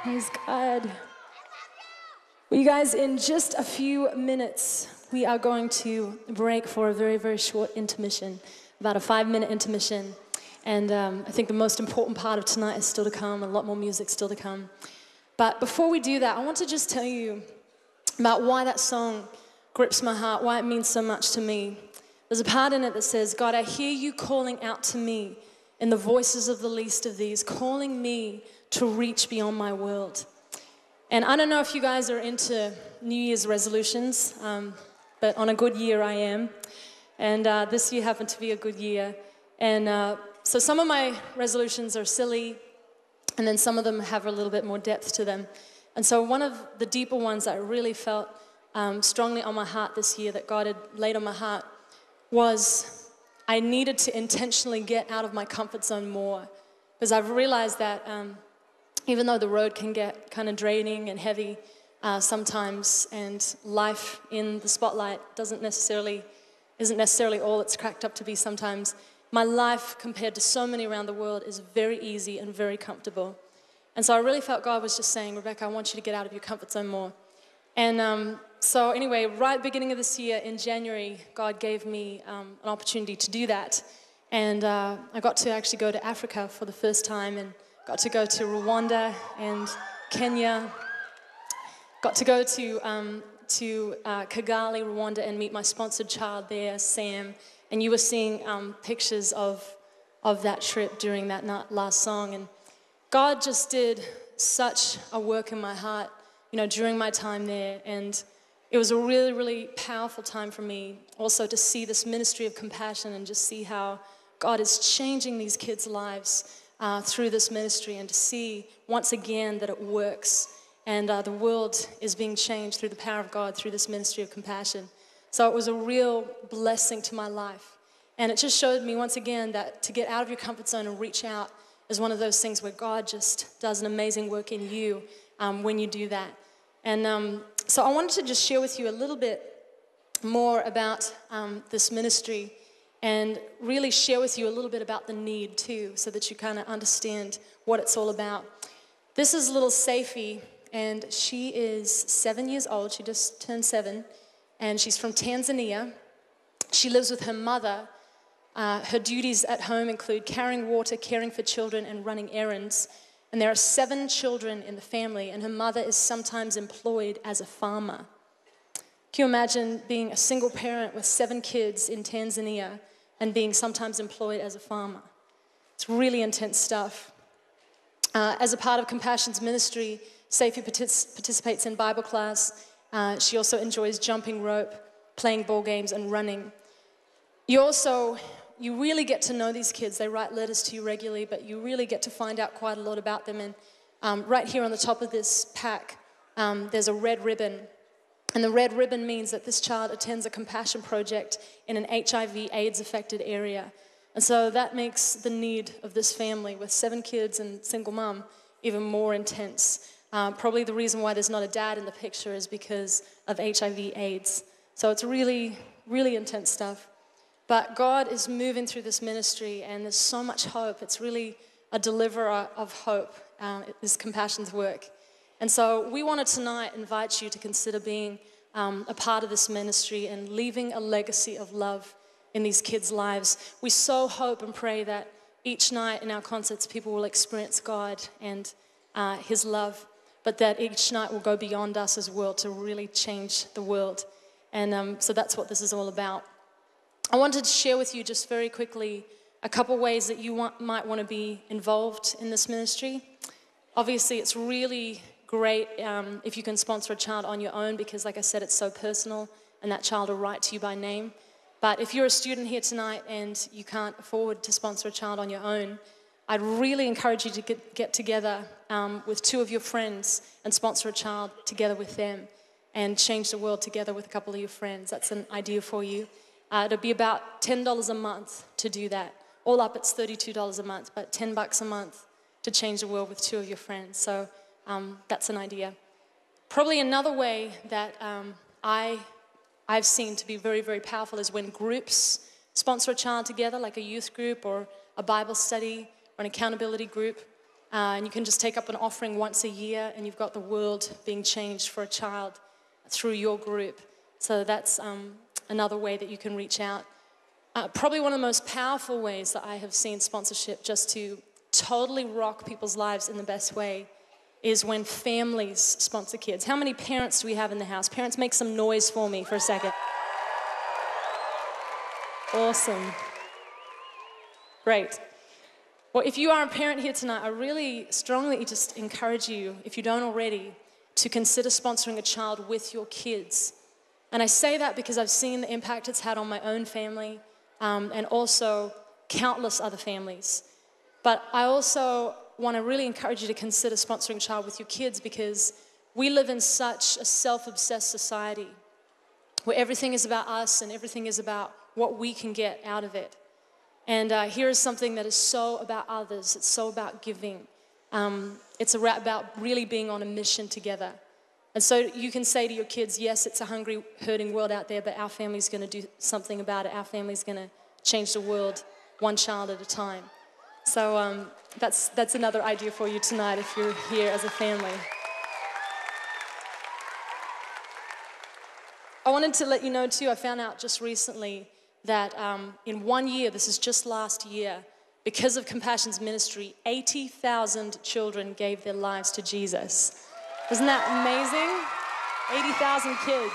Praise God. Well, you guys, in just a few minutes, we are going to break for a very, very short intermission, about a 5-minute intermission. And I think the most important part of tonight is still to come, a lot more music still to come. But before we do that, I want to just tell you about why that song grips my heart, why it means so much to me. There's a part in it that says, God, I hear you calling out to me in the voices of the least of these, calling me to reach beyond my world. And I don't know if you guys are into New Year's resolutions, but on a good year I am. And this year happened to be a good year. And so some of my resolutions are silly, and then some of them have a little bit more depth to them. And so one of the deeper ones that I really felt strongly on my heart this year, that God had laid on my heart, was I needed to intentionally get out of my comfort zone more. Because I've realized that even though the road can get kind of draining and heavy sometimes, and life in the spotlight isn't necessarily all it's cracked up to be sometimes, my life compared to so many around the world is very easy and very comfortable. And so I really felt God was just saying, Rebecca, I want you to get out of your comfort zone more. And so anyway, right at the beginning of this year in January, God gave me an opportunity to do that. And I got to actually go to Africa for the first time, and got to go to Rwanda and Kenya. Got to go to Kigali, Rwanda, and meet my sponsored child there, Sam. And you were seeing pictures of that trip during that last song. And God just did such a work in my heart, during my time there. And it was a really, really powerful time for me also to see this ministry of compassion and just see how God is changing these kids' lives through this ministry, and to see once again that it works, and the world is being changed through the power of God through this ministry of compassion. So it was a real blessing to my life. And it just showed me once again that to get out of your comfort zone and reach out is one of those things where God just does an amazing work in you when you do that. And so I wanted to just share with you a little bit more about this ministry, and really share with you a little bit about the need too, so that you kind of understand what it's all about. This is little Safi, and she is 7 years old. She just turned 7, and she's from Tanzania. She lives with her mother. Her duties at home include carrying water, caring for children, and running errands. And there are 7 children in the family, and her mother is sometimes employed as a farmer. Can you imagine being a single parent with 7 kids in Tanzania and being sometimes employed as a farmer? It's really intense stuff. As a part of Compassion's ministry, Safi participates in Bible class. She also enjoys jumping rope, playing ball games, and running. You really get to know these kids. They write letters to you regularly, but you really get to find out quite a lot about them. And right here on the top of this pack, there's a red ribbon. And the red ribbon means that this child attends a compassion project in an HIV/AIDS affected area. And so that makes the need of this family with 7 kids and single mom even more intense. Probably the reason why there's not a dad in the picture is because of HIV/AIDS. So it's really, really intense stuff. But God is moving through this ministry, and there's so much hope. It's really a deliverer of hope, is Compassion's work. And so we want to tonight invite you to consider being a part of this ministry and leaving a legacy of love in these kids' lives. We so hope and pray that each night in our concerts, people will experience God and His love, but that each night will go beyond us as well to really change the world. And so that's what this is all about. I wanted to share with you just very quickly a couple ways that you might want to be involved in this ministry. Obviously, it's really great if you can sponsor a child on your own, because like I said, it's so personal, and that child will write to you by name. But if you're a student here tonight and you can't afford to sponsor a child on your own, I'd really encourage you to get together with 2 of your friends and sponsor a child together with them and change the world together with a couple of your friends. That's an idea for you. It'll be about $10 a month to do that. All up, it's $32 a month, but $10 a month to change the world with 2 of your friends. So that's an idea. Probably another way that I've seen to be very, very powerful is when groups sponsor a child together, like a youth group or a Bible study or an accountability group. And you can just take up an offering once a year, and you've got the world being changed for a child through your group. So that's another way that you can reach out. Probably one of the most powerful ways that I have seen sponsorship just to totally rock people's lives in the best way is when families sponsor kids. How many parents do we have in the house? Parents, make some noise for me for a second. Awesome. Great. Well, if you are a parent here tonight, I really strongly just encourage you, if you don't already, to consider sponsoring a child with your kids. And I say that because I've seen the impact it's had on my own family, and also countless other families. But I also want to really encourage you to consider sponsoring a child with your kids, because we live in such a self-obsessed society where everything is about us and everything is about what we can get out of it. And here is something that is so about others. It's so about giving. It's about really being on a mission together. And so you can say to your kids, yes, it's a hungry, hurting world out there, but our family's going to do something about it. Our family's going to change the world one child at a time. So that's another idea for you tonight if you're here as a family. I wanted to let you know too, I found out just recently that in 1 year, this is just last year, because of Compassion's ministry, 80,000 children gave their lives to Jesus. Isn't that amazing? 80,000 kids.